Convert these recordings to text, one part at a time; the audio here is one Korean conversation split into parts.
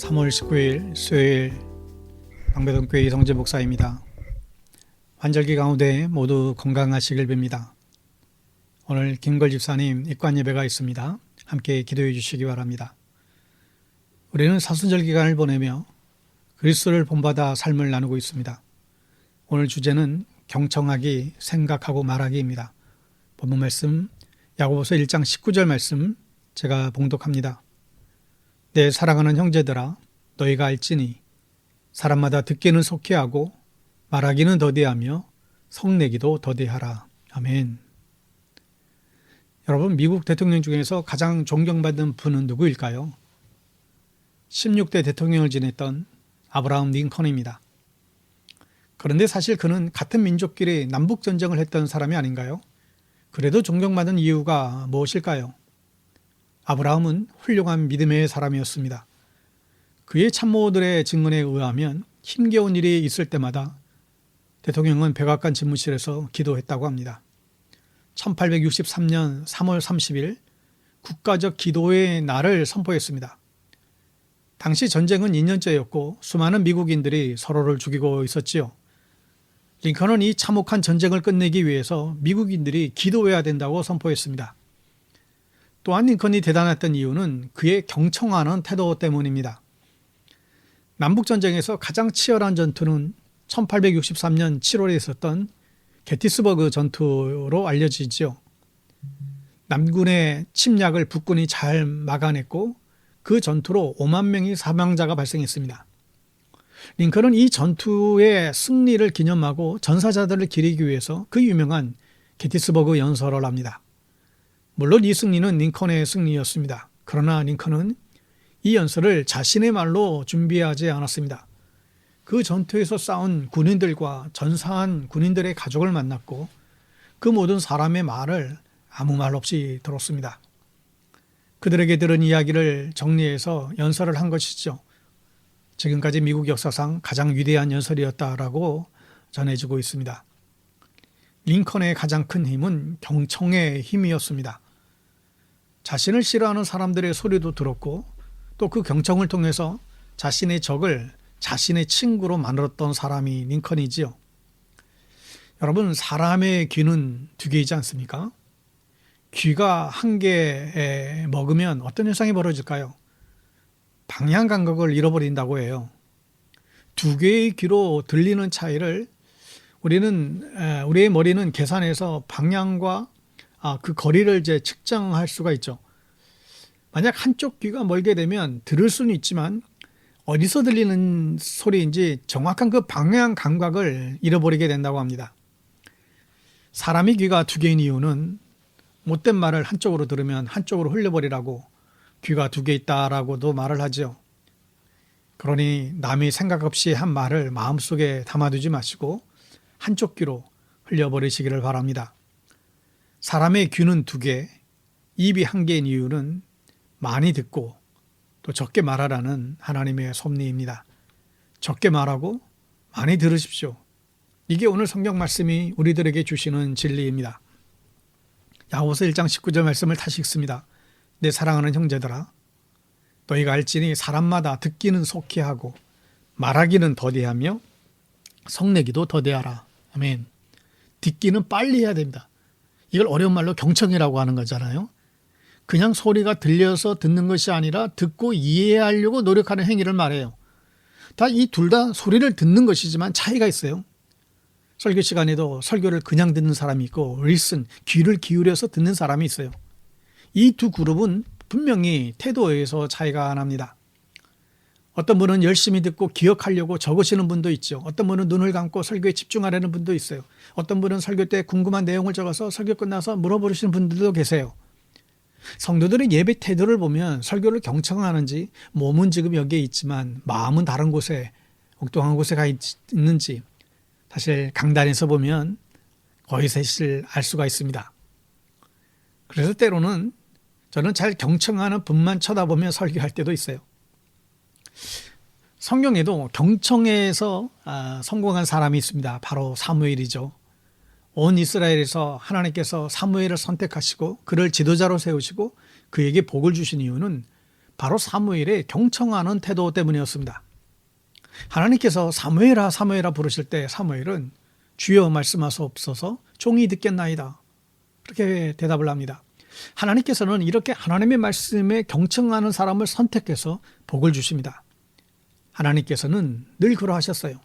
3월 19일 수요일 방배동교회 이성재 목사입니다. 환절기 가운데 모두 건강하시길 빕니다. 오늘 김걸 집사님 입관 예배가 있습니다. 함께 기도해 주시기 바랍니다. 우리는 사순절 기간을 보내며 그리스도를 본받아 삶을 나누고 있습니다. 오늘 주제는 경청하기, 생각하고 말하기입니다. 본문 말씀 야고보서 1장 19절 말씀 제가 봉독합니다. 내 사랑하는 형제들아, 너희가 알지니 사람마다 듣기는 속히 하고 말하기는 더디하며 성내기도 더디하라. 아멘. 여러분, 미국 대통령 중에서 가장 존경받는 분은 누구일까요? 16대 대통령을 지냈던 아브라함 링컨입니다. 그런데 사실 그는 같은 민족끼리 남북전쟁을 했던 사람이 아닌가요? 그래도 존경받은 이유가 무엇일까요? 아브라함은 훌륭한 믿음의 사람이었습니다. 그의 참모들의 증언에 의하면 힘겨운 일이 있을 때마다 대통령은 백악관 집무실에서 기도했다고 합니다. 1863년 3월 30일 국가적 기도의 날을 선포했습니다. 당시 전쟁은 2년째였고 수많은 미국인들이 서로를 죽이고 있었지요. 링컨은 이 참혹한 전쟁을 끝내기 위해서 미국인들이 기도해야 된다고 선포했습니다. 또한 링컨이 대단했던 이유는 그의 경청하는 태도 때문입니다. 남북전쟁에서 가장 치열한 전투는 1863년 7월에 있었던 게티스버그 전투로 알려지죠. 남군의 침략을 북군이 잘 막아냈고 그 전투로 5만 명의 사망자가 발생했습니다. 링컨은 이 전투의 승리를 기념하고 전사자들을 기리기 위해서 그 유명한 게티스버그 연설을 합니다. 물론 이 승리는 링컨의 승리였습니다. 그러나 링컨은 이 연설을 자신의 말로 준비하지 않았습니다. 그 전투에서 싸운 군인들과 전사한 군인들의 가족을 만났고 그 모든 사람의 말을 아무 말 없이 들었습니다. 그들에게 들은 이야기를 정리해서 연설을 한 것이죠. 지금까지 미국 역사상 가장 위대한 연설이었다라고 전해지고 있습니다. 링컨의 가장 큰 힘은 경청의 힘이었습니다. 자신을 싫어하는 사람들의 소리도 들었고 또 그 경청을 통해서 자신의 적을 자신의 친구로 만들었던 사람이 링컨이지요. 여러분, 사람의 귀는 두 개이지 않습니까? 귀가 한 개 먹으면 어떤 현상이 벌어질까요? 방향 감각을 잃어버린다고 해요. 두 개의 귀로 들리는 차이를 우리의 머리는 계산해서 방향과 그 거리를 이제 측정할 수가 있죠. 만약 한쪽 귀가 멀게 되면 들을 수는 있지만 어디서 들리는 소리인지 정확한 그 방향 감각을 잃어버리게 된다고 합니다. 사람의 귀가 두 개인 이유는 못된 말을 한쪽으로 들으면 한쪽으로 흘려버리라고 귀가 두 개 있다라고도 말을 하죠. 그러니 남이 생각 없이 한 말을 마음속에 담아두지 마시고 한쪽 귀로 흘려버리시기를 바랍니다. 사람의 귀는 두 개, 입이 한 개인 이유는 많이 듣고 또 적게 말하라는 하나님의 섭리입니다. 적게 말하고 많이 들으십시오. 이게 오늘 성경 말씀이 우리들에게 주시는 진리입니다. 야고보서 1장 19절 말씀을 다시 읽습니다. 내 사랑하는 형제들아, 너희가 알지니 사람마다 듣기는 속히 하고 말하기는 더디하며 성내기도 더디하라. 아멘. 듣기는 빨리 해야 됩니다. 이걸 어려운 말로 경청이라고 하는 거잖아요. 그냥 소리가 들려서 듣는 것이 아니라 듣고 이해하려고 노력하는 행위를 말해요. 이 둘 다 소리를 듣는 것이지만 차이가 있어요. 설교 시간에도 설교를 그냥 듣는 사람이 있고 listen, 귀를 기울여서 듣는 사람이 있어요. 이 두 그룹은 분명히 태도에서 차이가 납니다. 어떤 분은 열심히 듣고 기억하려고 적으시는 분도 있죠. 어떤 분은 눈을 감고 설교에 집중하려는 분도 있어요. 어떤 분은 설교 때 궁금한 내용을 적어서 설교 끝나서 물어보시는 분들도 계세요. 성도들의 예배 태도를 보면 설교를 경청하는지 몸은 지금 여기에 있지만 마음은 다른 곳에 엉뚱한 곳에 가 있는지 사실 강단에서 보면 거의 사실 알 수가 있습니다. 그래서 때로는 저는 잘 경청하는 분만 쳐다보며 설교할 때도 있어요. 성경에도 경청에서 성공한 사람이 있습니다. 바로 사무엘이죠. 온 이스라엘에서 하나님께서 사무엘을 선택하시고 그를 지도자로 세우시고 그에게 복을 주신 이유는 바로 사무엘의 경청하는 태도 때문이었습니다. 하나님께서 사무엘아 사무엘아 부르실 때 사무엘은 주여 말씀하소서 종이 듣겠나이다. 그렇게 대답을 합니다. 하나님께서는 이렇게 하나님의 말씀에 경청하는 사람을 선택해서 복을 주십니다. 하나님께서는 늘 그러하셨어요.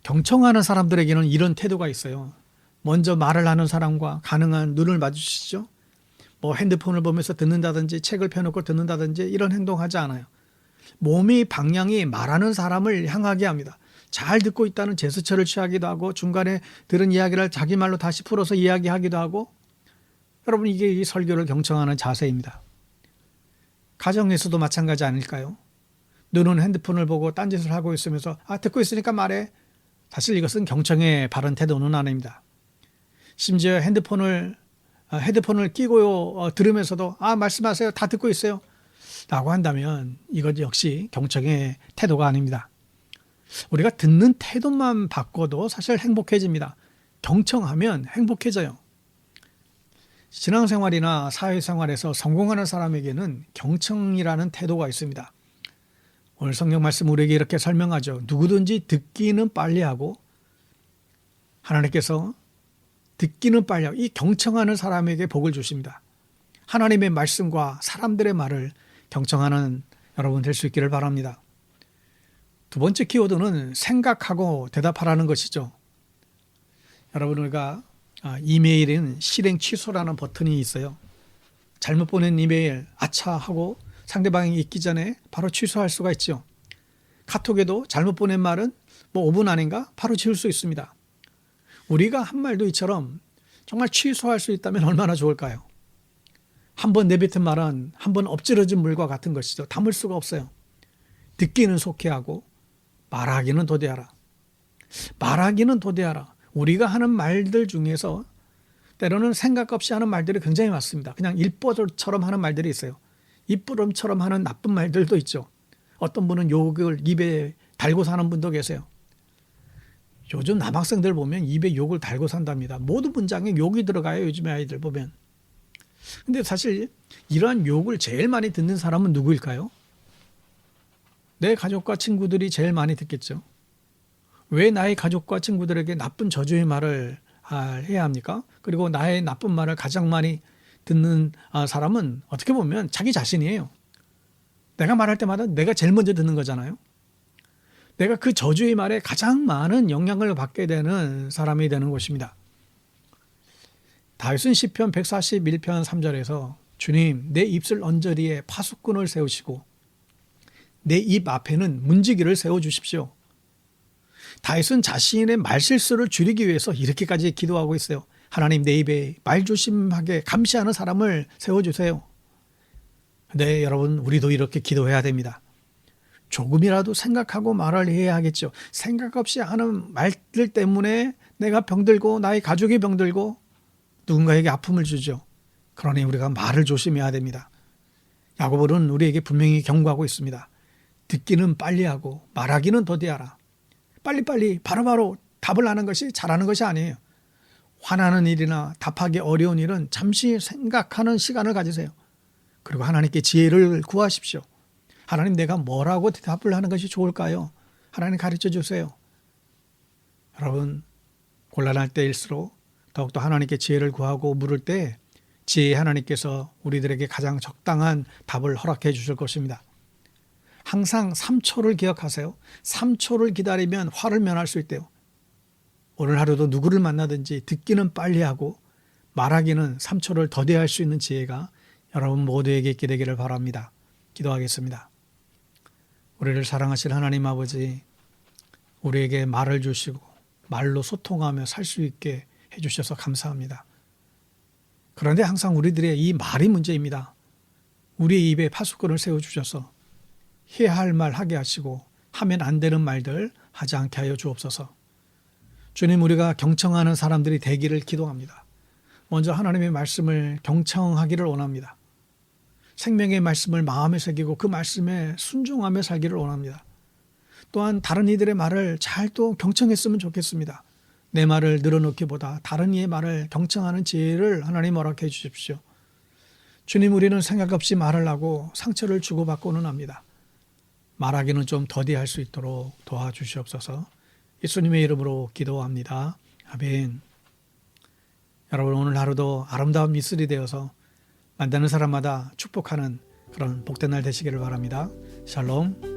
경청하는 사람들에게는 이런 태도가 있어요. 먼저 말을 하는 사람과 가능한 눈을 마주치죠. 뭐 핸드폰을 보면서 듣는다든지 책을 펴놓고 듣는다든지 이런 행동하지 않아요. 몸의 방향이 말하는 사람을 향하게 합니다. 잘 듣고 있다는 제스처를 취하기도 하고 중간에 들은 이야기를 자기 말로 다시 풀어서 이야기하기도 하고 여러분 이게 이 설교를 경청하는 자세입니다. 가정에서도 마찬가지 아닐까요? 눈은 핸드폰을 보고 딴짓을 하고 있으면서 듣고 있으니까 말해. 사실 이것은 경청의 바른 태도는 아닙니다. 심지어 헤드폰을 끼고 들으면서도 말씀하세요. 다 듣고 있어요. 라고 한다면 이것 역시 경청의 태도가 아닙니다. 우리가 듣는 태도만 바꿔도 사실 행복해집니다. 경청하면 행복해져요. 신앙생활이나 사회생활에서 성공하는 사람에게는 경청이라는 태도가 있습니다. 오늘 성경 말씀 우리에게 이렇게 설명하죠. 누구든지 듣기는 빨리 하고 하나님께서 듣기는 빨리 하고 이 경청하는 사람에게 복을 주십니다. 하나님의 말씀과 사람들의 말을 경청하는 여러분 될 수 있기를 바랍니다. 두 번째 키워드는 생각하고 대답하라는 것이죠. 여러분 우리가 이메일에는 실행 취소라는 버튼이 있어요. 잘못 보낸 이메일 아차 하고 상대방이 읽기 전에 바로 취소할 수가 있죠. 카톡에도 잘못 보낸 말은 5분 안인가 바로 지울 수 있습니다. 우리가 한 말도 이처럼 정말 취소할 수 있다면 얼마나 좋을까요? 한 번 내뱉은 말은 한 번 엎질러진 물과 같은 것이죠. 담을 수가 없어요. 듣기는 속히하고 말하기는 도대하라. 말하기는 도대하라. 우리가 하는 말들 중에서 때로는 생각 없이 하는 말들이 굉장히 많습니다. 그냥 일버릇처럼 하는 말들이 있어요. 입부름처럼 하는 나쁜 말들도 있죠. 어떤 분은 욕을 입에 달고 사는 분도 계세요. 요즘 남학생들 보면 입에 욕을 달고 산답니다. 모든 문장에 욕이 들어가요. 요즘에 아이들 보면. 근데 사실 이러한 욕을 제일 많이 듣는 사람은 누구일까요? 내 가족과 친구들이 제일 많이 듣겠죠. 왜 나의 가족과 친구들에게 나쁜 저주의 말을 해야 합니까? 그리고 나의 나쁜 말을 가장 많이 듣는 사람은 어떻게 보면 자기 자신이에요. 내가 말할 때마다 내가 제일 먼저 듣는 거잖아요. 내가 그 저주의 말에 가장 많은 영향을 받게 되는 사람이 되는 것입니다. 다윗은 시편 141편 3절에서 주님 내 입술 언저리에 파수꾼을 세우시고 내 입 앞에는 문지기를 세워주십시오. 다윗은 자신의 말실수를 줄이기 위해서 이렇게까지 기도하고 있어요. 하나님 내 입에 말조심하게 감시하는 사람을 세워주세요. 네, 여러분 우리도 이렇게 기도해야 됩니다. 조금이라도 생각하고 말을 해야 하겠죠. 생각 없이 하는 말들 때문에 내가 병들고 나의 가족이 병들고 누군가에게 아픔을 주죠. 그러니 우리가 말을 조심해야 됩니다. 야고보는 우리에게 분명히 경고하고 있습니다. 듣기는 빨리 하고 말하기는 더디하라. 빨리빨리 바로바로 답을 하는 것이 잘하는 것이 아니에요. 화나는 일이나 답하기 어려운 일은 잠시 생각하는 시간을 가지세요. 그리고 하나님께 지혜를 구하십시오. 하나님 내가 뭐라고 대답을 하는 것이 좋을까요? 하나님 가르쳐 주세요. 여러분 곤란할 때일수록 더욱더 하나님께 지혜를 구하고 물을 때 지혜의 하나님께서 우리들에게 가장 적당한 답을 허락해 주실 것입니다. 항상 3초를 기억하세요. 3초를 기다리면 화를 면할 수 있대요. 오늘 하루도 누구를 만나든지 듣기는 빨리 하고 말하기는 3초를 더디할 수 있는 지혜가 여러분 모두에게 있게 되기를 바랍니다. 기도하겠습니다. 우리를 사랑하실 하나님 아버지, 우리에게 말을 주시고 말로 소통하며 살 수 있게 해주셔서 감사합니다. 그런데 항상 우리들의 이 말이 문제입니다. 우리의 입에 파수꾼을 세워주셔서 해야 할 말 하게 하시고 하면 안 되는 말들 하지 않게 하여 주옵소서. 주님, 우리가 경청하는 사람들이 되기를 기도합니다. 먼저 하나님의 말씀을 경청하기를 원합니다. 생명의 말씀을 마음에 새기고 그 말씀에 순종하며 살기를 원합니다. 또한 다른 이들의 말을 잘 또 경청했으면 좋겠습니다. 내 말을 늘어놓기보다 다른 이의 말을 경청하는 지혜를 하나님 허락해 주십시오. 주님, 우리는 생각 없이 말하려고 상처를 주고받고는 합니다. 말하기는 좀 더디할 수 있도록 도와주시옵소서. 예수님의 이름으로 기도합니다. 아멘. 여러분, 오늘 하루도 아름다운 이슬이 되어서 만나는 사람마다 축복하는 그런 복된 날 되시기를 바랍니다. 샬롬.